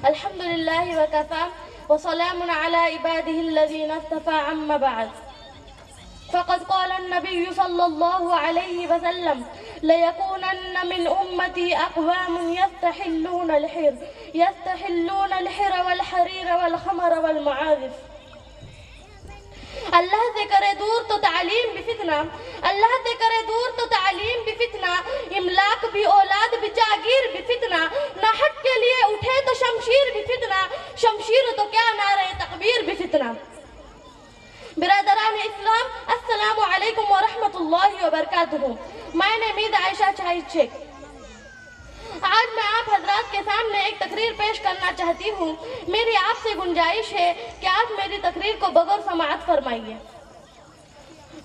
الحمد لله وكفى وسلام على عباده الذين اصطفى عما بعد فقد قال النبي صلى الله عليه وسلم ليكونن من أمتي أقوام يستحلون الحر والحرير والخمر والمعازف. اللہ سے کرے دور تو تعلیم بھی فتنہ، اللہ سے کرے دور تو تعلیم بھی فتنہ، املاک بھی اولاد بھی جاگیر بھی فتنہ، نہ حق کے لیے اٹھے تو شمشیر بھی فتنہ، شمشیر تو کیا نعرہ تکبیر بھی فتنہ. برادران اسلام، السلام علیکم ورحمۃ اللہ وبرکاتہ. میں نمید عائشہ چاہیچک. آج میں آپ حضرات کے سامنے ایک تقریر پیش کرنا چاہتی ہوں. میری آپ سے گنجائش ہے کہ آپ میری تقریر کو بغور سماعت فرمائیے.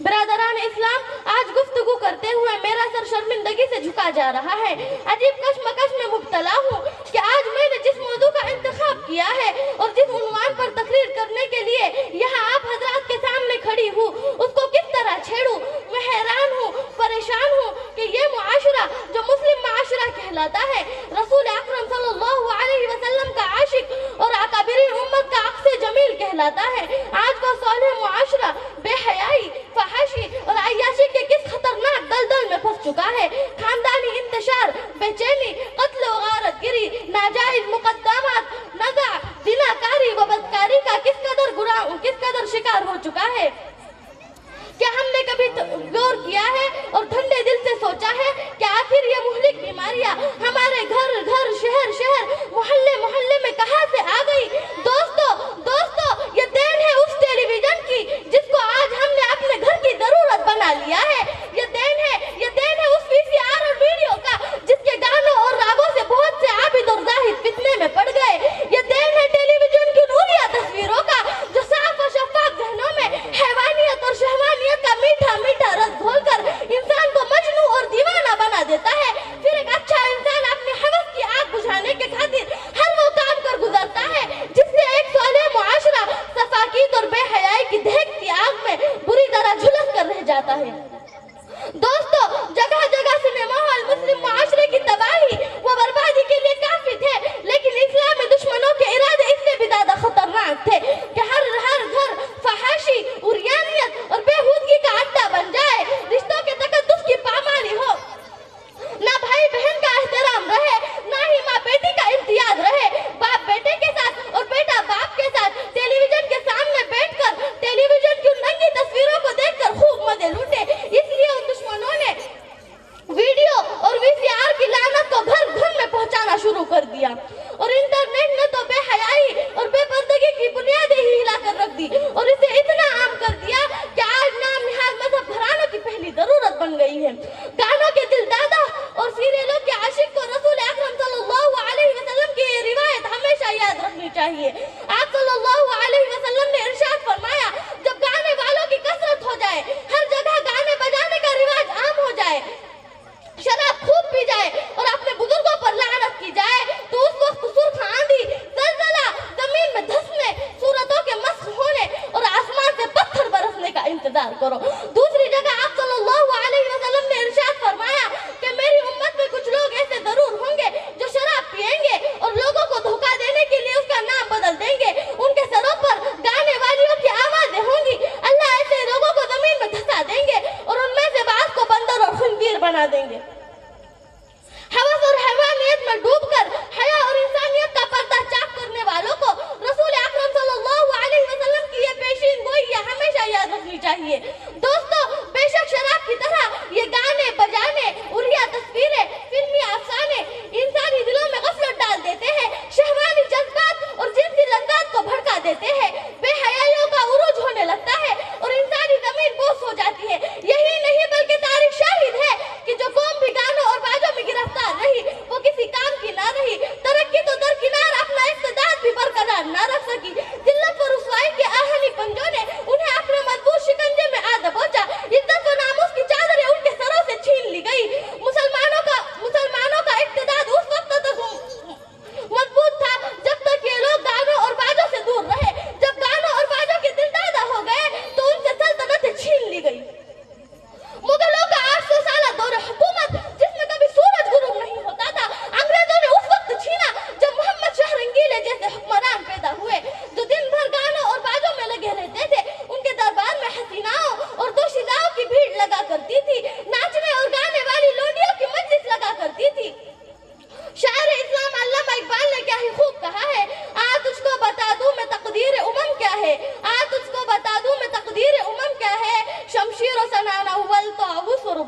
برادران اسلام، آج گفتگو کرتے ہوئے میرا سر شرمندگی سے جھکا جا رہا ہے. عجیب کشمکش میں مبتلا ہوں کہ آج میں نے جس موضوع کا انتخاب کیا ہے اور جس عنوان پر تقریر کرنے کے لیے یہاں آپ حضرات کے سامنے کھڑی ہوں، اس کو کس طرح چھیڑوں. میں حیران ہوں، پریشان ہوں کہ یہ معاشرہ جو مسلم معاشرہ کہلاتا ہے، رسول اکرم صلی اللہ علیہ وسلم کا عاشق اور اکابرین امت کا عکس جمیل کہلاتا ہے، آج کا صالح معاشرہ بے حیائی، فحاشی اور عیاشی کے کس خطرناک دلدل میں پھنس چکا ہے. خاندانی انتشار، بے چینی، قتل و غارت گری، ناجائز مقدمات، نزع، زناکاری و بدکاری کا کس قدر شکار ہو چکا ہے. کیا ہم نے کبھی غور کیا ہے اور ٹھنڈے دل سے سوچا ہے کہ آخر یہ مہلک بیماریاں ہمارے گھر گھر، شہر شہر، محلے محلے میں کہاں سے آ گئی؟ دوستو یہ دین ہے اس ٹیلی ویژن کی جس کو آج ہم نے اپنے گھر کی ضرورت بنا لیا ہے. یہ دین ہے اس وی سی آر اور ویڈیو کا جس کے گانوں اور راگوں سے بہت سے عابد اور زاہد فتنے میں پڑ گئے. یہ دین ہے ٹیلی ویژن کی نوریہ تصویروں کا جو صاف و شفاف ذہنوں میں حیوانیت اور شہوانیت کا میٹھا میٹھا رس گھول کر انسان کو مجنوں اور دیوانہ بنا دیتا ہے. پھر ایک اچھا انسان اپنی حوث کی آگ بجھانے کے خاطر ہر وہ کام کر گزرتا ہے جس سے ایک صالح معاشرہ سفاکیت اور بے حیائی کی دہکتی آگ میں بری طرح جھلس کر رہ جاتا ہے. دوستو، جگہ جگہ سنیما ہال مسلم معاشرے کی تباہی و بربادی کے لیے کافی تھے، لیکن اسلامی دشمنوں کے ارادے اس سے بھی زیادہ خطرناک تھے کہ ہر گھر فحاشی، عریانیت اور بےہودگی کا اڈا بن جائے، رشتوں کے تقدس کی پامالی ہو، نہ بھائی بہن کا احترام رہے، نہ ہی ماں بیٹی کا امتیاز رہے، باپ بیٹے کے ساتھ اور بیٹا باپ کے ساتھ ٹیلی ویژن کے سامنے بیٹھ کر ٹیلی ویژن کی ننگی تصویروں کو دیکھ کر خوب مزے لوٹے. اس لیے ان دشمنوں نے ویڈیو اور وی سی آر کی لعنت کو گھر گھر میں پہنچانا شروع کر دیا اور انٹرنیٹ نے تو بے حیائی اور بے پردگی کی بنیادیں ہی ہلا کر رکھ دی اور اسے اتنا عام کر دیا کہ آج نام نہاد مذہب گھرانوں کی پہلی ضرورت بن گئی ہے. گانوں کے دل دادا اور سیریلوں کے عاشق کو رسول اکرم صلی اللہ علیہ وسلم کی یہ روایت ہمیشہ یاد رکھنی چاہیے. آپ صلی اللہ علیہ وسلم نے ارشاد فرمایا، جب گانے والوں کی کثرت ہو جائے، ہر جگہ گانے بجانے کا رواج عام ہو جائے، شراب خوب پی جائے اور اپنے بزرگوں پر لعنت کی جائے، تو اس وقت سرخ آندھی، زلزلہ، زمین میں دھسنے، صورتوں کے مسخ ہونے اور آسمان سے پتھر برسنے کا انتظار کرو. دوسری جگہ آپ صلی اللہ علیہ وسلم نے ارشاد فرمایا کہ میری امت میں کچھ لوگ ایسے ضرور ہوں گے جو شراب پیئیں گے اور لوگوں کو دھوکہ دینے کے لیے اس کا نام بدل دیں گے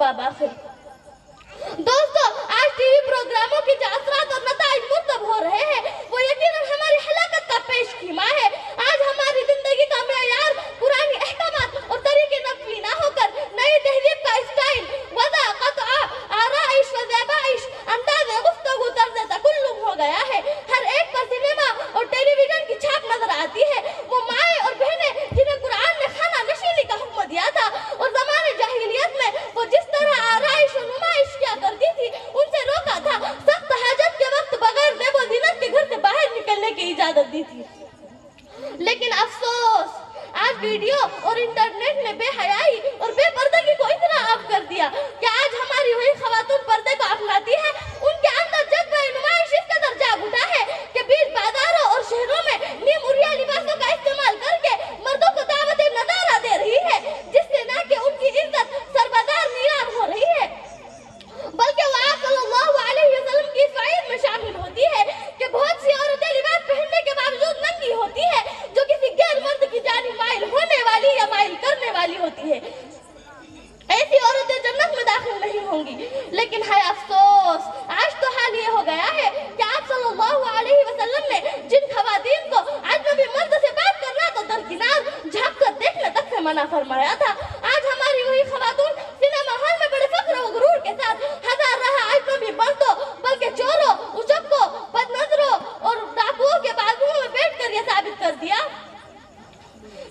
बाब आखिर। दोस्तों, आज टीवी प्रोग्रामों की जो असरात और नताइज मुर्तब हो रहे हैं वो यकीनन हमारी हलाकत का पेश कीमा है। आज हमारी जिंदगी का मेयार पुरानी अहकामात और तरीके नकली ना होकर नई तहजीब का स्टाइल, वज़ा, क़त्आ, आराइश व ज़ैबाइश, अंदाज़े गुफ्तगू, तर्ज़े तकल्लुम हो गया है। हर एक पर सिनेमा और टेलीविजन की छाप नजर आती है। वो माएँ और बहनें जिन्हें कुरान ने खाना नशीली का हुक्म दिया था और ज़माने जाहिलियत में वो जिस तरह आराइश और नुमाइश किया करती थी उनसे रोका था, सख्त हाजत के वक्त बगैर ज़ेब ज़ीनत के घर से बाहर निकलने की इजाजत दी थी। लेकिन अफसोस, आज वीडियो और इंटरनेट ने बेहयाई और बेपर्दगी को इतना आम कर दिया कि आज हमारी वही खवातून पर्दे को अपनाती है। उनके अंदर जज्बा नुमाइश इस कदर जाग उठा है कि बीच बाजारों और शहरों में नीम उरिया लिबासों का इस्तेमाल करके मर्दों को दावत नज़ारा दे रही है, जिससे न कि उनकी इज्जत सरबदार नीलाम हो रही है बल्कि वो आप सल्लल्लाहु अलैहि वसल्लम की फ़ाइद में शामिल होती है कि बहुत सी औरतें लिबास पहनने के बावजूद नंगी होती है, जो किसी गैर मर्द की जानिब माइल होने वाली या माइल करने वाली होती है। ऐसी औरतें जन्नत में दाखिल नहीं होंगी। लेकिन है अफसोस, आज तो हाल ये हो गया है कि आप सल्लल्लाहु अलैहि वसल्लम ने जिन खवातीन को अजनबी मर्द से बात करना तो दरकिनार झांक कर देखने तक से मना फरमाया था, आज हमारी वही खवातून सिनेमा हॉल में बड़े फख्र और गुरूर के साथ हजार रहा अजनबी मर्दों बल्कि चोरों, उचक्कों, बदनजरों और डाकुओं के बाजुओं में बैठकर यह साबित कर दिया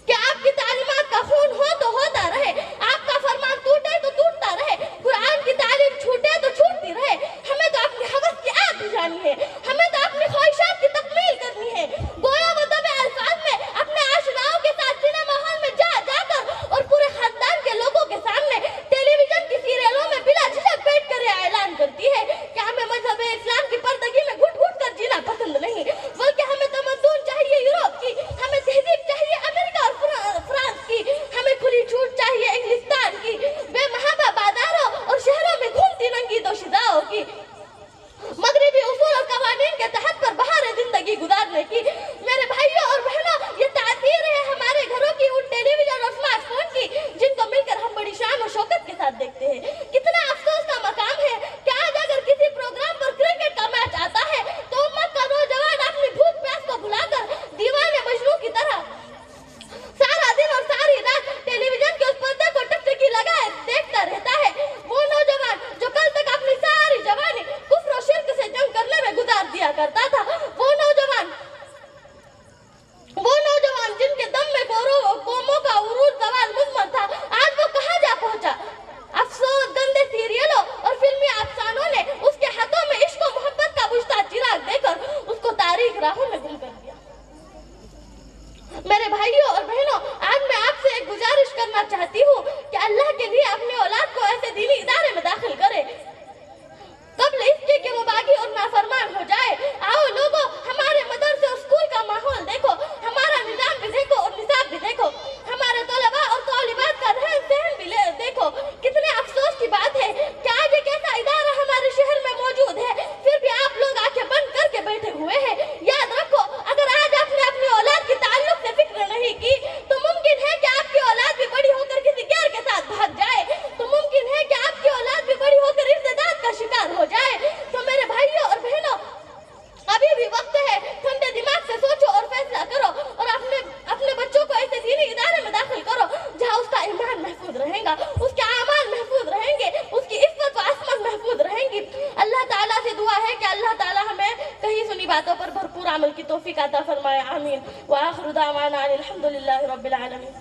कि आपकी तालीमात का खून हो तो होता रहे, आपका फरमान टूटे तो टूटता रहे, कुरान की तालीम छूटे तो छूटती रहे। हमें तो अपनी हवस की आग बुझानी है, हमें तो अपनी ख्वाहिशात की तकमील करनी है। गोया वो दबे अल्फाज में अपने आशनाओं के साथ सिनेमा हॉल में जाकर और पूरे खानदान के लोगों के सामने टेलीविजन की सीरियलों में बिला झिझक बैठकर यह ऐलान करती है कि हमें मजहब इस्लाम की पर्दगी में घुट घुट कर जीना पसंद नहीं, बल्कि हमें तमद्दुन चाहिए यूरोप की, हमें तहजीब चाहिए अमेरिका और फ्रांस की, हमें खुली छूट चाहिए इंग्लिस्तान की, बेमहाबा बाजारों और शहरों में घूमती नंगी दोशीदाओं की, मगरिबी उसूल और कवानीन के तहत पर बहार जिंदगी गुजारने की। मेरे भाइयों और बहनों, ये तासीर है हमारे घरों की उन टेलीविजन और स्मार्टफोन की जिनको मिलकर हम बड़ी शान और शौकत के साथ देखते हैं। कितना अफसोस का मकाम है कि आज अगर किसी प्रोग्राम पर क्रिकेट का मैच आता है तो उम्मत का नौजवान अपनी भूख प्यास को भुलाकर दीवाने मजनू की तरह सारा दिन और सारी रात टेलीविजन के उस पर्दे को टकटकी लगाए देखता रहता है। वो नौजवान जो कल तक अपनी सारी जवानी कुफ्र और शिर्क से जंग करने में गुजार दिया करता था, वो नौजवान जिनके दम में कौमों का उरूज सवाल मुज़म्मन था, आज वो कहाँ जा पहुंचा। अफसोस, गंदे सीरियलों और फिल्मी अफसानों ने उसके हाथों में इश्क और मोहब्बत का बुझता चिराग देकर उसको तारीख राहों में गुम कर दिया। मेरे भाइयों और बहनों, आज मैं आपसे एक गुजारिश करना चाहती हूँ कि अल्लाह के लिए अपनी औलाद को ऐसे दीनी इदारे में दाखिल करें कब्ल इसके कि वो बागी और नाफरमान हो जाए। आओ लोगों, हमारे मदरसे और स्कूल का माहौल देखो, हमारा निजाम भी देखो और निसाब भी देखो, हमारे तलबा और तौलिबात का रहन सहन भी देखो। कितने अफसोस की बात है कि आज एक ऐसा इदारा हमारे शहर में मौजूद है, फिर भी आप लोग आंखें बंद करके बैठे हुए हैं। याद रखो, अगर आज आपने अपनी औलाद की ताल्लुक से फिक्र नहीं की तो मुमकिन है कि आपकी औलाद भी बड़ी होकर किसी गैर के साथ भाग जाए, तो मुमकिन है कि आपकी औलाद भी बड़ी होकर इर्तिदाद का शिकार हो जाए। तो मेरे भाइयों और बहनों, अभी भी वक्त है, ठंडे दिमाग से सोचो और फैसला करो और अपने बच्चों को ऐसे दीनी इदारे में दाखिल करो जहाँ उसका ईमान महफूज रहेगा, उसके आमाल महफूज रहेंगे, उसकी इज्जत व असमत महफूज रहेंगी। अल्लाह ताला से दुआ है कि अल्लाह ताला हमें कहीं सुनी बातों पर भरपूर अमल की तौफीक अता फरमाए। आमीन। व आखिरु दावाना अनिल हम्दुलिल्लाहि रब्बिल आलमीन।